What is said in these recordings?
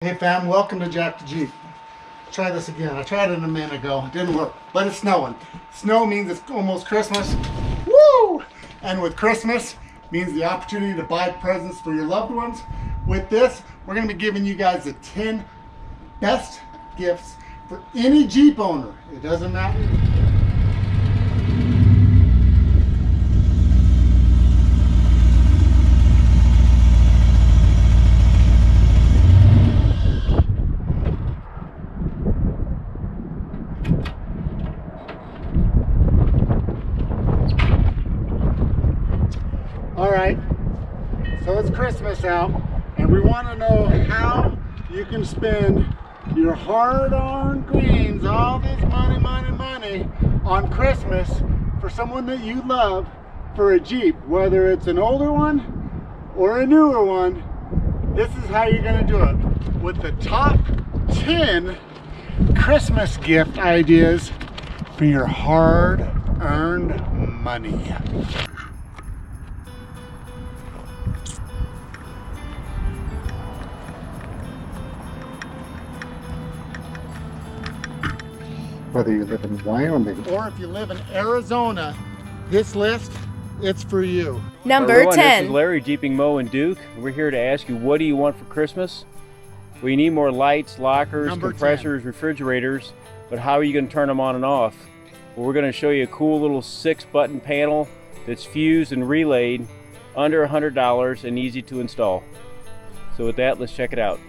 Hey fam, welcome to Jack the Jeep. Try this again. I tried it a minute ago. It didn't work, but it's snowing. Snow means it's almost Christmas. Woo! And with Christmas means the opportunity to buy presents for your loved ones. With this, we're going to be giving you guys the 10 best gifts for any Jeep owner. It doesn't matter. Alright, so it's Christmas out, and we want to know how you can spend your hard-earned greens, all this money on Christmas for someone that you love for a Jeep, whether it's an older one or a newer one. This is how you're going to do it with the top 10 Christmas gift ideas for your hard-earned money. Whether you live in Wyoming or if you live in Arizona, this list, it's for you. Number Everyone, 10. This is Larry, Jeeping Mo and Duke. We're here to ask you, what do you want for Christmas? We need more lights, lockers, Number compressors, 10. refrigerators, but how are you going to turn them on and off? Well, we're going to show you a cool little 6-button panel that's fused and relayed, under $100 and easy to install. So with that, let's check it out.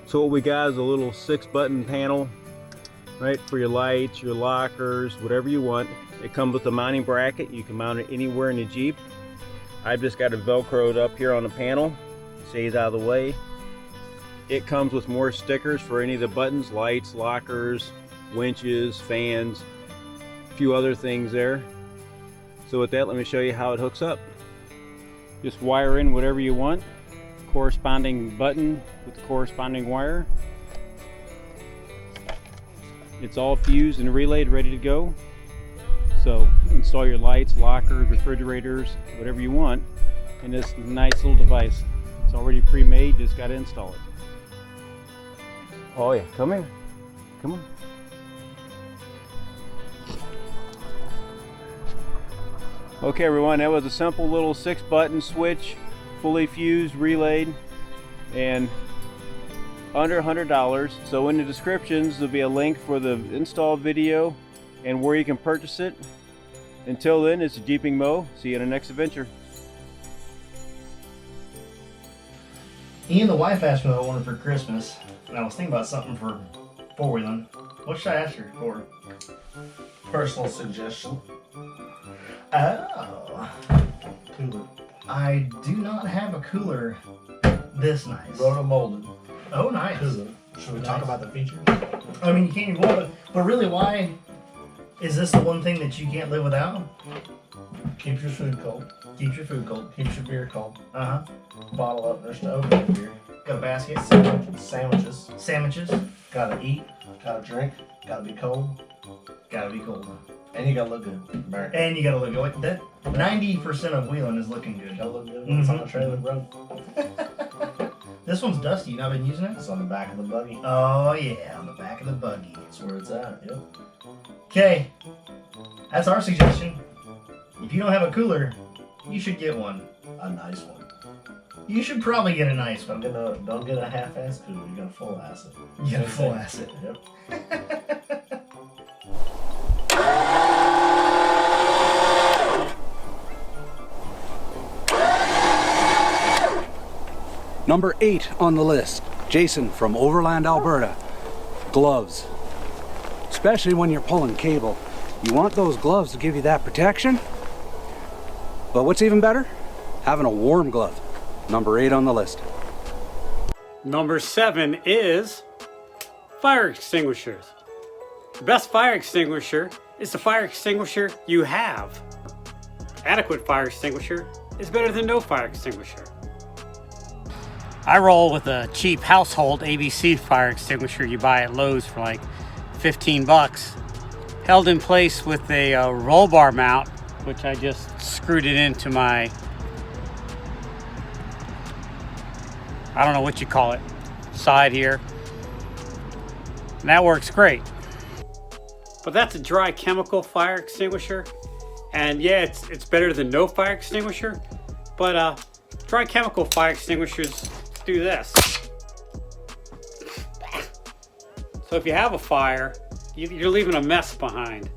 So what we got is a little 6-button panel, right, for your lights, your lockers, whatever you want. It comes with a mounting bracket. You can mount it anywhere in the Jeep. I've just got it velcroed up here on the panel. Stays out of the way. It comes with more stickers for any of the buttons, lights, lockers, winches, fans, a few other things there. So with that, let me show you how it hooks up. Just wire in whatever you want. Corresponding button with the corresponding wire. It's all fused and relayed, ready to go. So install your lights, lockers, refrigerators, whatever you want in this nice little device. It's already pre-made, just got to install it. Oh yeah, come here. Come on. Okay everyone, that was a simple little 6-button switch, fully fused, relayed, and under $100. So in the descriptions there'll be a link for the install video and where you can purchase it. Until then, it's Jeeping Mo. See you in the next adventure. Ian, the wife asked me what I wanted for Christmas, and I was thinking about something for four-wheeling. What should I ask her for? Personal suggestion. Oh. Cooler. I do not have a cooler this nice. Roto-molded. Oh, nice. Cooler. Should we talk about the features? I mean, you can't even want it, but really, why is this the one thing that you can't live without? Keeps your food cold. Keeps your food cold. Keeps your beer cold. Uh-huh. Bottle openers to open your beer. Got a basket. Sandwiches. Sandwiches. Gotta eat. Gotta drink. Gotta be cold. Gotta be cold. And you gotta look good. American. And you gotta look good. That 90% of wheeling is looking good. Gotta look good when it's on the trailer, bro. This one's dusty. You not been using it? It's on the back of the buggy. Oh yeah, on the back of the buggy. That's where it's at. Yep. Okay, that's our suggestion. If you don't have a cooler, you should get one. A nice one. You should probably get a nice one. Don't get a half-ass cooler. You got a full-ass it. You get a full asset. Yep. Number 8 on the list, Jason from Overland, Alberta. Gloves. Especially when you're pulling cable. You want those gloves to give you that protection. But what's even better? Having a warm glove. Number 8 on the list. Number 7 is fire extinguishers. The best fire extinguisher is the fire extinguisher you have. Adequate fire extinguisher is better than no fire extinguisher. I roll with a cheap household ABC fire extinguisher you buy at Lowe's for like 15 bucks. Held in place with a roll bar mount, which I just screwed it into my I don't know what you call it, side here. And that works great. But that's a dry chemical fire extinguisher. And yeah, it's better than no fire extinguisher. But dry chemical fire extinguishers do this. So if you have a fire, you're leaving a mess behind.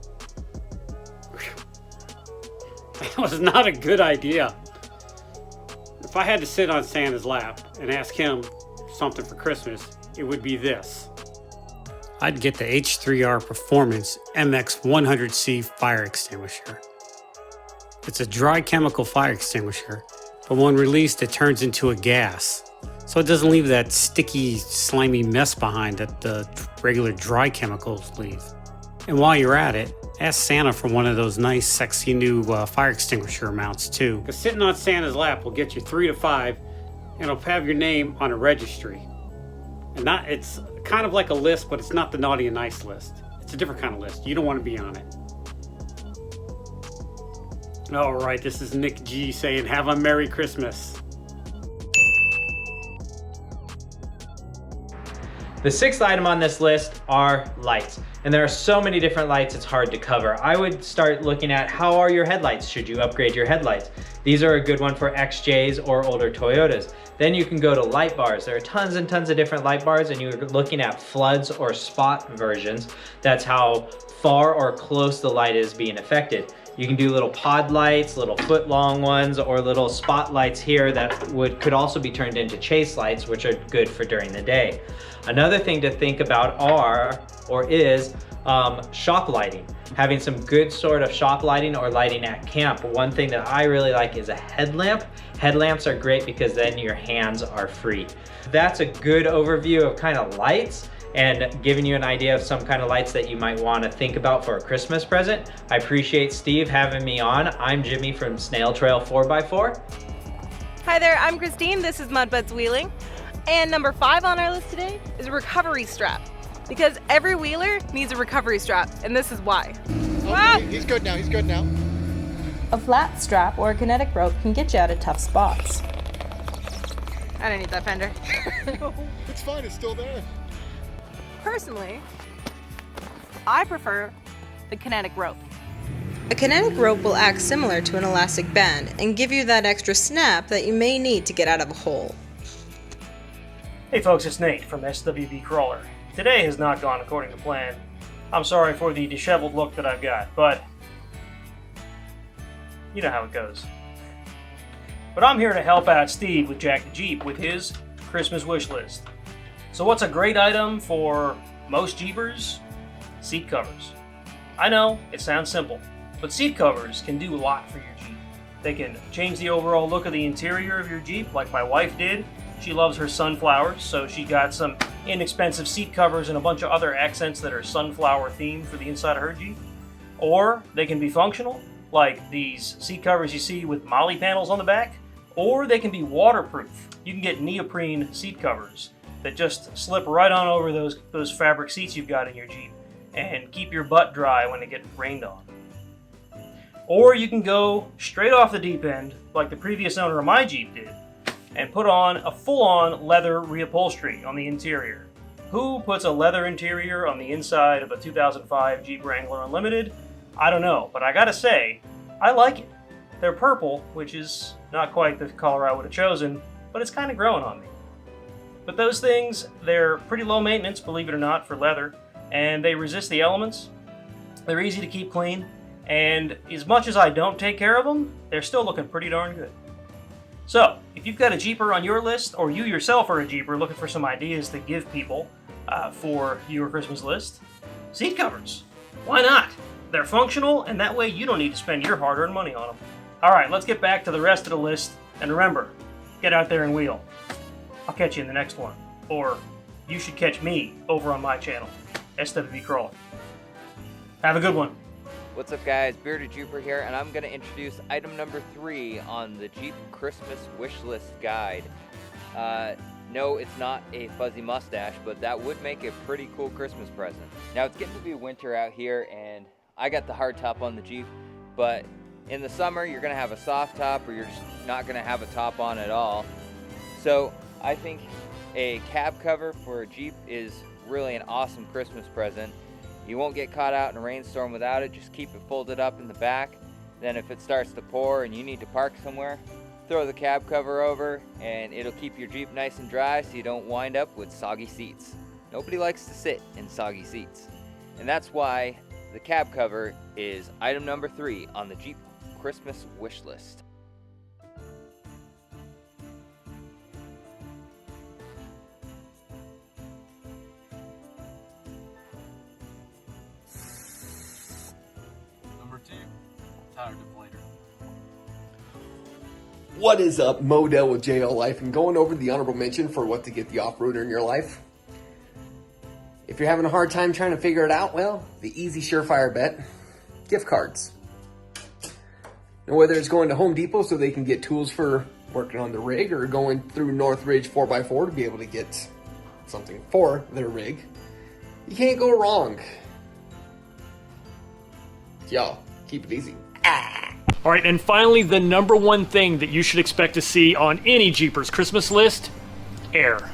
That was not a good idea. If I had to sit on Santa's lap and ask him something for Christmas, it would be this. I'd get the H3R Performance MX100C fire extinguisher. It's a dry chemical fire extinguisher, but when released it turns into a gas. So it doesn't leave that sticky, slimy mess behind that the regular dry chemicals leave. And while you're at it, ask Santa for one of those nice, sexy new fire extinguisher mounts too. Because sitting on Santa's lap will get you 3 to 5, and it'll have your name on a registry. And it's kind of like a list, but it's not the naughty and nice list. It's a different kind of list. You don't want to be on it. All right, this is Nick G saying, have a Merry Christmas. The sixth item on this list are lights. And there are so many different lights, it's hard to cover. I would start looking at how are your headlights? Should you upgrade your headlights? These are a good one for XJs or older Toyotas. Then you can go to light bars. There are tons and tons of different light bars, and you're looking at floods or spot versions. That's how far or close the light is being affected. You can do little pod lights, little foot long ones, or little spotlights here that could also be turned into chase lights, which are good for during the day. Another thing to think about is shop lighting. Having some good sort of shop lighting or lighting at camp. One thing that I really like is a headlamp. Headlamps are great because then your hands are free. That's a good overview of kind of lights and giving you an idea of some kind of lights that you might want to think about for a Christmas present. I appreciate Steve having me on. I'm Jimmy from Snail Trail 4x4. Hi there, I'm Christine. This is Mudbuds Wheeling. And number 5 on our list today is a recovery strap. Because every wheeler needs a recovery strap, and this is why. Oh, he's good now, he's good now. A flat strap or a kinetic rope can get you out of tough spots. I don't need that fender. It's fine, it's still there. Personally, I prefer the kinetic rope. A kinetic rope will act similar to an elastic band and give you that extra snap that you may need to get out of a hole. Hey folks, it's Nate from SWB Crawler. Today has not gone according to plan. I'm sorry for the disheveled look that I've got, but you know how it goes. But I'm here to help out Steve with Jack the Jeep with his Christmas wish list. So what's a great item for most Jeepers? Seat covers. I know, it sounds simple, but seat covers can do a lot for your Jeep. They can change the overall look of the interior of your Jeep like my wife did. She loves her sunflowers, so she got some inexpensive seat covers and a bunch of other accents that are sunflower themed for the inside of her Jeep. Or they can be functional, like these seat covers you see with molly panels on the back, or they can be waterproof. You can get neoprene seat covers that just slip right on over those fabric seats you've got in your Jeep and keep your butt dry when it gets rained on. Or you can go straight off the deep end, like the previous owner of my Jeep did, and put on a full-on leather reupholstery on the interior. Who puts a leather interior on the inside of a 2005 Jeep Wrangler Unlimited? I don't know, but I gotta say, I like it. They're purple, which is not quite the color I would have chosen, but it's kind of growing on me. But those things, they're pretty low maintenance, believe it or not, for leather, and they resist the elements. They're easy to keep clean, and as much as I don't take care of them, they're still looking pretty darn good. So, if you've got a Jeeper on your list, or you yourself are a Jeeper looking for some ideas to give people for your Christmas list, seat covers. Why not? They're functional, and that way you don't need to spend your hard-earned money on them. Alright, let's get back to the rest of the list, and remember, get out there and wheel. I'll catch you in the next one. Or, you should catch me over on my channel, SWB Crawler. Have a good one. What's up guys, Bearded Jeeper here, and I'm going to introduce item number 3 on the Jeep Christmas wish list guide. No, it's not a fuzzy mustache, but that would make a pretty cool Christmas present. Now it's getting to be winter out here, and I got the hard top on the Jeep, but in the summer you're going to have a soft top, or you're just not going to have a top on at all. So I think a cab cover for a Jeep is really an awesome Christmas present. You won't get caught out in a rainstorm without it. Just keep it folded up in the back. Then if it starts to pour and you need to park somewhere, throw the cab cover over and it'll keep your Jeep nice and dry so you don't wind up with soggy seats. Nobody likes to sit in soggy seats. And that's why the cab cover is item number 3 on the Jeep Christmas wish list. Number 2, tire deflator. What is up, Modell with JL Life, and going over the honorable mention for what to get the off-roader in your life. If you're having a hard time trying to figure it out, well, the easy surefire bet, gift cards. And whether it's going to Home Depot so they can get tools for working on the rig, or going through Northridge 4x4 to be able to get something for their rig, you can't go wrong. Y'all, keep it easy. All right, and finally, the number one thing that you should expect to see on any Jeepers Christmas list, air.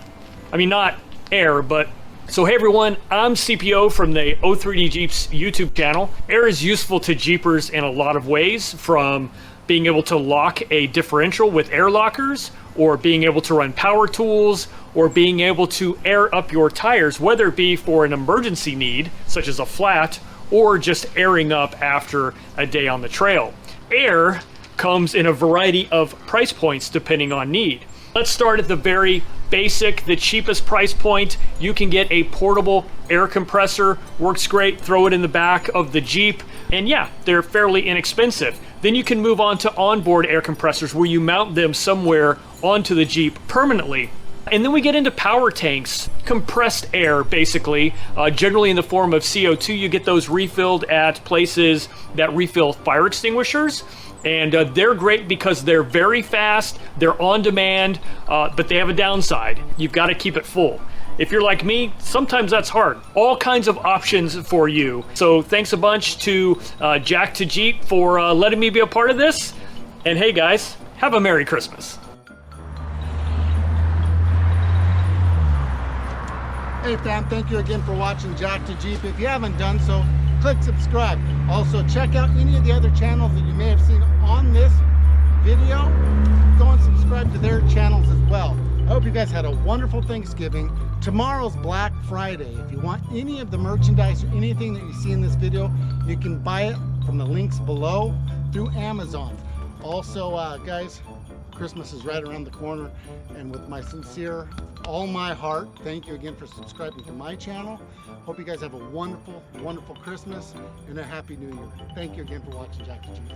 I mean, not air, but... So hey everyone, I'm CPO from the O3D Jeeps YouTube channel. Air is useful to Jeepers in a lot of ways, from being able to lock a differential with air lockers, or being able to run power tools, or being able to air up your tires, whether it be for an emergency need, such as a flat, or just airing up after a day on the trail. Air comes in a variety of price points depending on need. Let's start at the very basic, the cheapest price point. You can get a portable air compressor, works great, throw it in the back of the Jeep, and yeah, they're fairly inexpensive. Then you can move on to onboard air compressors where you mount them somewhere onto the Jeep permanently. And then we get into power tanks, compressed air basically, generally in the form of CO2. You get those refilled at places that refill fire extinguishers. And they're great because they're very fast, they're on demand, but they have a downside. You've got to keep it full. If you're like me, sometimes that's hard. All kinds of options for you. So thanks a bunch to Jack to Jeep for letting me be a part of this. And hey guys, have a Merry Christmas. Hey fam, thank you again for watching Jack to Jeep. If you haven't done so, click subscribe. Also, check out any of the other channels that you may have seen on this video. Go and subscribe to their channels as well. I hope you guys had a wonderful Thanksgiving. Tomorrow's Black Friday. If you want any of the merchandise or anything that you see in this video, you can buy it from the links below through Amazon. Also, guys, Christmas is right around the corner, and with my sincere, all my heart, thank you again for subscribing to my channel. Hope you guys have a wonderful, wonderful Christmas and a Happy New Year. Thank you again for watching Jack to Jeep.